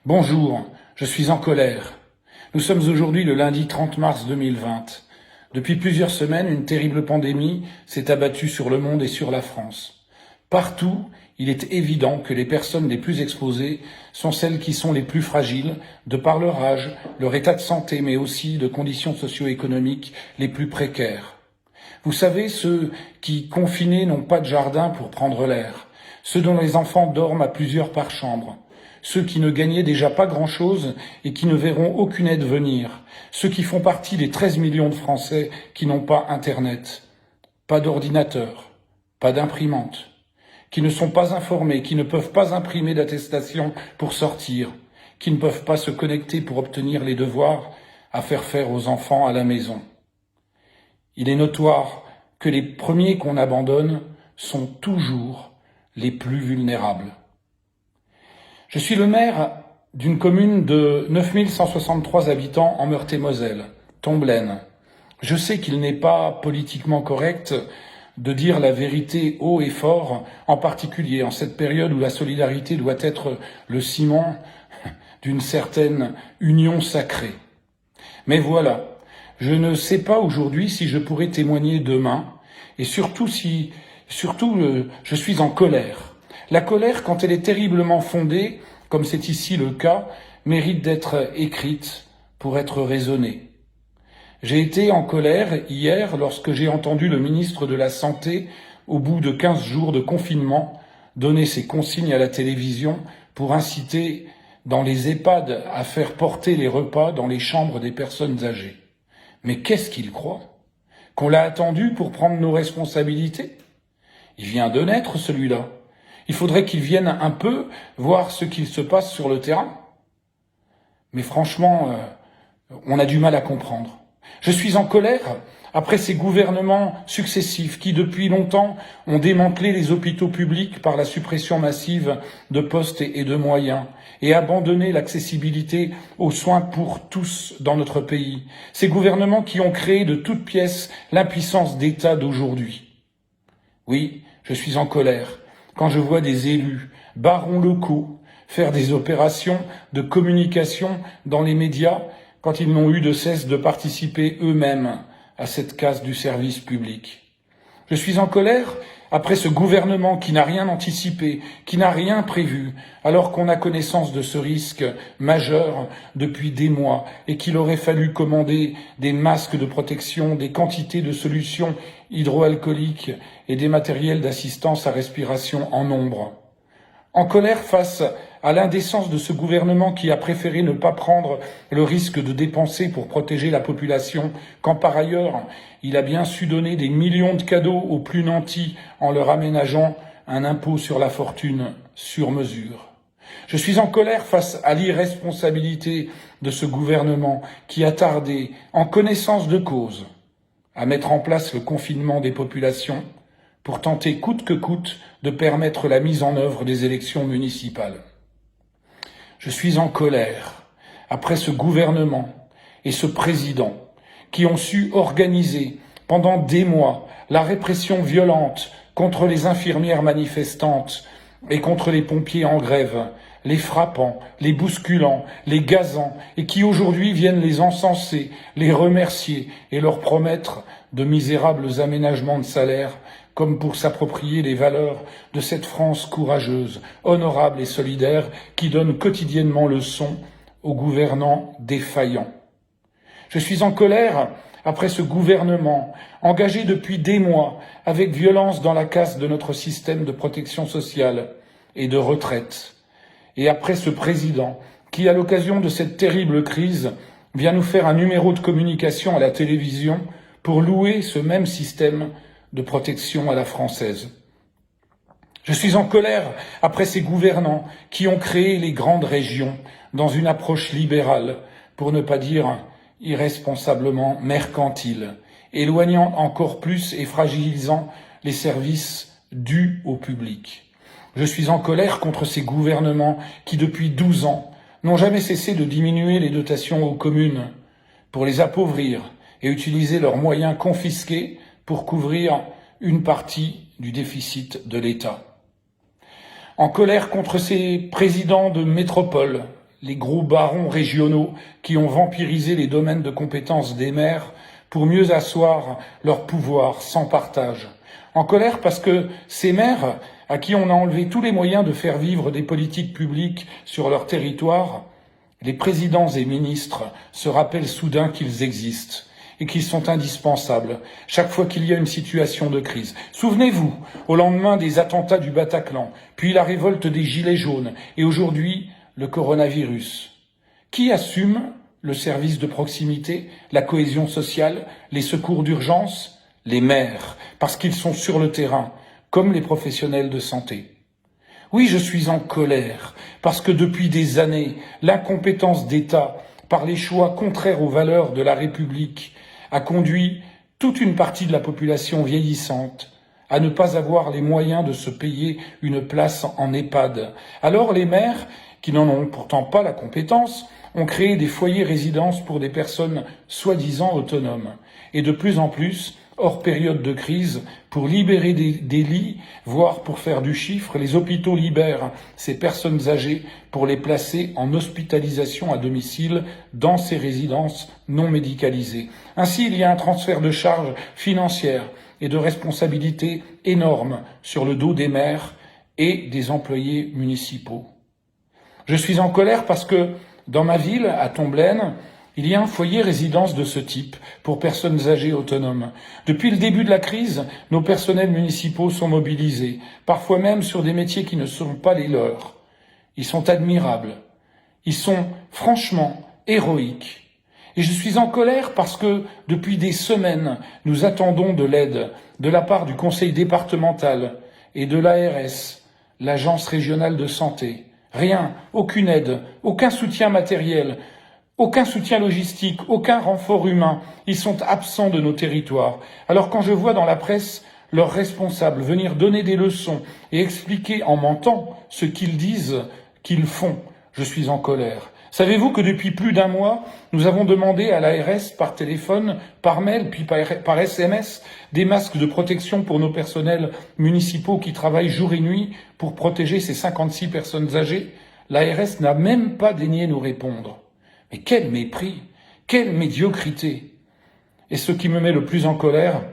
Bonjour, je suis en colère. Nous sommes aujourd'hui le lundi 30 mars 2020. Depuis plusieurs semaines, une terrible pandémie s'est abattue sur le monde et sur la France. Partout, il est évident que les personnes les plus exposées sont celles qui sont les plus fragiles, de par leur âge, leur état de santé, mais aussi de conditions socio-économiques les plus précaires. Vous savez, ceux qui, confinés, n'ont pas de jardin pour prendre l'air, ceux dont les enfants dorment à plusieurs par chambre, ceux qui ne gagnaient déjà pas grand-chose et qui ne verront aucune aide venir, ceux qui font partie des 13 millions de Français qui n'ont pas Internet, pas d'ordinateur, pas d'imprimante, qui ne sont pas informés, qui ne peuvent pas imprimer d'attestation pour sortir, qui ne peuvent pas se connecter pour obtenir les devoirs à faire aux enfants à la maison. Il est notoire que les premiers qu'on abandonne sont toujours les plus vulnérables. Je suis le maire d'une commune de 9163 habitants en Meurthe-et-Moselle, Tomblaine. Je sais qu'il n'est pas politiquement correct de dire la vérité haut et fort, en particulier en cette période où la solidarité doit être le ciment d'une certaine union sacrée. Mais voilà, je ne sais pas aujourd'hui si je pourrai témoigner demain, et surtout je suis en colère. La colère, quand elle est terriblement fondée, comme c'est ici le cas, mérite d'être écrite pour être raisonnée. J'ai été en colère hier lorsque j'ai entendu le ministre de la Santé, au bout de 15 jours de confinement, donner ses consignes à la télévision pour inciter dans les EHPAD à faire porter les repas dans les chambres des personnes âgées. Mais qu'est-ce qu'il croit? Qu'on l'a attendu pour prendre nos responsabilités? Il vient de naître, celui-là. Il faudrait qu'il vienne un peu voir ce qu'il se passe sur le terrain. Mais franchement, on a du mal à comprendre. Je suis en colère après ces gouvernements successifs qui, depuis longtemps, ont démantelé les hôpitaux publics par la suppression massive de postes et de moyens et abandonné l'accessibilité aux soins pour tous dans notre pays. Ces gouvernements qui ont créé de toutes pièces l'impuissance d'État d'aujourd'hui. Oui, je suis en colère quand je vois des élus, barons locaux, faire des opérations de communication dans les médias quand ils n'ont eu de cesse de participer eux-mêmes à cette casse du service public. Je suis en colère après ce gouvernement qui n'a rien anticipé, qui n'a rien prévu, alors qu'on a connaissance de ce risque majeur depuis des mois et qu'il aurait fallu commander des masques de protection, des quantités de solutions hydroalcooliques et des matériels d'assistance à respiration en nombre. En colère face à l'indécence de ce gouvernement qui a préféré ne pas prendre le risque de dépenser pour protéger la population, quand par ailleurs il a bien su donner des millions de cadeaux aux plus nantis en leur aménageant un impôt sur la fortune sur mesure. Je suis en colère face à l'irresponsabilité de ce gouvernement qui a tardé, en connaissance de cause, à mettre en place le confinement des populations pour tenter coûte que coûte de permettre la mise en œuvre des élections municipales. Je suis en colère après ce gouvernement et ce président qui ont su organiser pendant des mois la répression violente contre les infirmières manifestantes et contre les pompiers en grève, les frappant, les bousculant, les gazant, et qui aujourd'hui viennent les encenser, les remercier et leur promettre de misérables aménagements de salaire, comme pour s'approprier les valeurs de cette France courageuse, honorable et solidaire, qui donne quotidiennement leçon aux gouvernants défaillants. Je suis en colère après ce gouvernement, engagé depuis des mois avec violence dans la casse de notre système de protection sociale et de retraite, et après ce président qui, à l'occasion de cette terrible crise, vient nous faire un numéro de communication à la télévision pour louer ce même système de protection à la française. Je suis en colère après ces gouvernants qui ont créé les grandes régions dans une approche libérale, pour ne pas dire irresponsablement mercantile, éloignant encore plus et fragilisant les services dus au public. Je suis en colère contre ces gouvernements qui, depuis 12 ans, n'ont jamais cessé de diminuer les dotations aux communes pour les appauvrir et utiliser leurs moyens confisqués pour couvrir une partie du déficit de l'État. En colère contre ces présidents de métropole, les gros barons régionaux qui ont vampirisé les domaines de compétences des maires pour mieux asseoir leur pouvoir sans partage. En colère parce que ces maires, à qui on a enlevé tous les moyens de faire vivre des politiques publiques sur leur territoire, les présidents et ministres se rappellent soudain qu'ils existent et qu'ils sont indispensables chaque fois qu'il y a une situation de crise. Souvenez-vous, au lendemain des attentats du Bataclan, puis la révolte des Gilets jaunes et aujourd'hui le coronavirus. Qui assume le service de proximité, la cohésion sociale, les secours d'urgence? Les maires, parce qu'ils sont sur le terrain, comme les professionnels de santé. Oui, je suis en colère, parce que depuis des années, l'incompétence d'État, par les choix contraires aux valeurs de la République, a conduit toute une partie de la population vieillissante à ne pas avoir les moyens de se payer une place en EHPAD. Alors les maires, qui n'en ont pourtant pas la compétence, ont créé des foyers résidences pour des personnes soi-disant autonomes. Et de plus en plus, hors période de crise, pour libérer des lits, voire pour faire du chiffre, les hôpitaux libèrent ces personnes âgées pour les placer en hospitalisation à domicile dans ces résidences non médicalisées. Ainsi, il y a un transfert de charges financières et de responsabilités énormes sur le dos des maires et des employés municipaux. Je suis en colère parce que dans ma ville, à Tomblaine, il y a un foyer résidence de ce type pour personnes âgées autonomes. Depuis le début de la crise, nos personnels municipaux sont mobilisés, parfois même sur des métiers qui ne sont pas les leurs. Ils sont admirables. Ils sont franchement héroïques. Et je suis en colère parce que depuis des semaines, nous attendons de l'aide de la part du conseil départemental et de l'ARS, l'Agence régionale de santé. Rien, aucune aide, aucun soutien matériel, aucun soutien logistique, aucun renfort humain. Ils sont absents de nos territoires. Alors quand je vois dans la presse leurs responsables venir donner des leçons et expliquer en mentant ce qu'ils disent qu'ils font, je suis en colère. Savez-vous que depuis plus d'un mois, nous avons demandé à l'ARS par téléphone, par mail, puis par SMS, des masques de protection pour nos personnels municipaux qui travaillent jour et nuit pour protéger ces 56 personnes âgées? L'ARS n'a même pas daigné nous répondre. Mais quel mépris, quelle médiocrité! Et ce qui me met le plus en colère,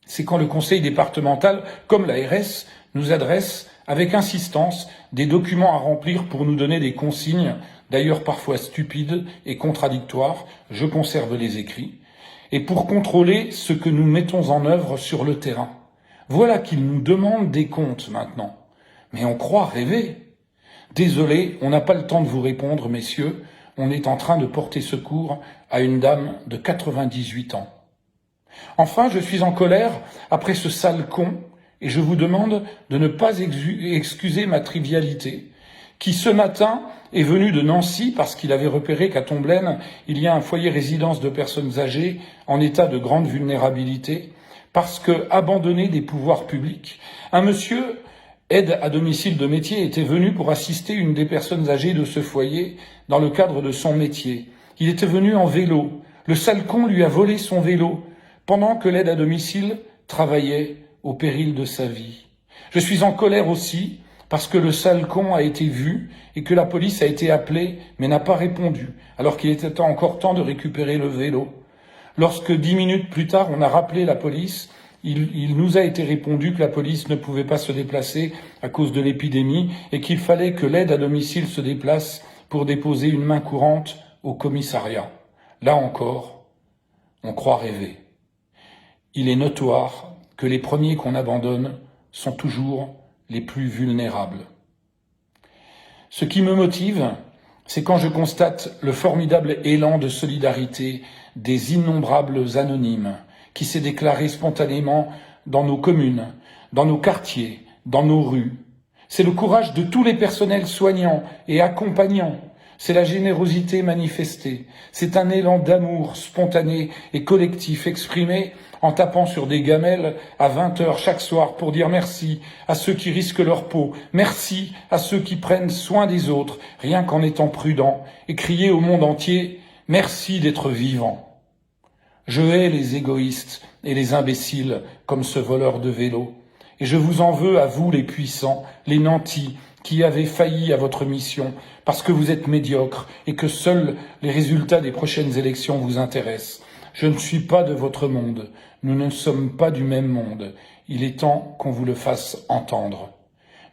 c'est quand le conseil départemental, comme l'ARS, nous adresse avec insistance des documents à remplir pour nous donner des consignes, d'ailleurs parfois stupides et contradictoires, je conserve les écrits, et pour contrôler ce que nous mettons en œuvre sur le terrain. Voilà qu'ils nous demandent des comptes maintenant. Mais on croit rêver. Désolé, on n'a pas le temps de vous répondre, messieurs. On est en train de porter secours à une dame de 98 ans. Enfin, je suis en colère après ce sale con et je vous demande de ne pas excuser ma trivialité, qui ce matin est venu de Nancy parce qu'il avait repéré qu'à Tomblaine, il y a un foyer résidence de personnes âgées en état de grande vulnérabilité, parce que, abandonné des pouvoirs publics, un monsieur aide à domicile de métier était venu pour assister une des personnes âgées de ce foyer dans le cadre de son métier. Il était venu en vélo. Le sale con lui a volé son vélo pendant que l'aide à domicile travaillait au péril de sa vie. Je suis en colère aussi parce que le sale con a été vu et que la police a été appelée mais n'a pas répondu alors qu'il était encore temps de récupérer le vélo. Lorsque 10 minutes plus tard on a rappelé la police, il nous a été répondu que la police ne pouvait pas se déplacer à cause de l'épidémie et qu'il fallait que l'aide à domicile se déplace pour déposer une main courante au commissariat. Là encore, on croit rêver. Il est notoire que les premiers qu'on abandonne sont toujours les plus vulnérables. Ce qui me motive, c'est quand je constate le formidable élan de solidarité des innombrables anonymes qui s'est déclaré spontanément dans nos communes, dans nos quartiers, dans nos rues. C'est le courage de tous les personnels soignants et accompagnants. C'est la générosité manifestée. C'est un élan d'amour spontané et collectif exprimé en tapant sur des gamelles à 20h chaque soir pour dire merci à ceux qui risquent leur peau, merci à ceux qui prennent soin des autres, rien qu'en étant prudents, et crier au monde entier « Merci d'être vivant ». Je hais les égoïstes et les imbéciles comme ce voleur de vélo. Et je vous en veux à vous les puissants, les nantis, qui avez failli à votre mission parce que vous êtes médiocre et que seuls les résultats des prochaines élections vous intéressent. Je ne suis pas de votre monde, nous ne sommes pas du même monde. Il est temps qu'on vous le fasse entendre.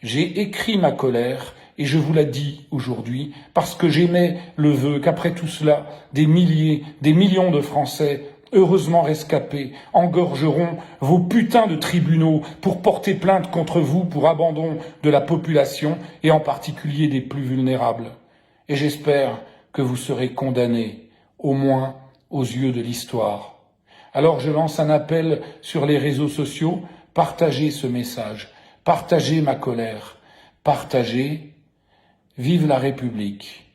J'ai écrit ma colère et je vous la dis aujourd'hui parce que j'émets le vœu qu'après tout cela, des milliers, des millions de Français, heureusement rescapés, engorgeront vos putains de tribunaux pour porter plainte contre vous pour abandon de la population et en particulier des plus vulnérables. Et j'espère que vous serez condamnés, au moins aux yeux de l'histoire. Alors je lance un appel sur les réseaux sociaux, partagez ce message, partagez ma colère, partagez, vive la République.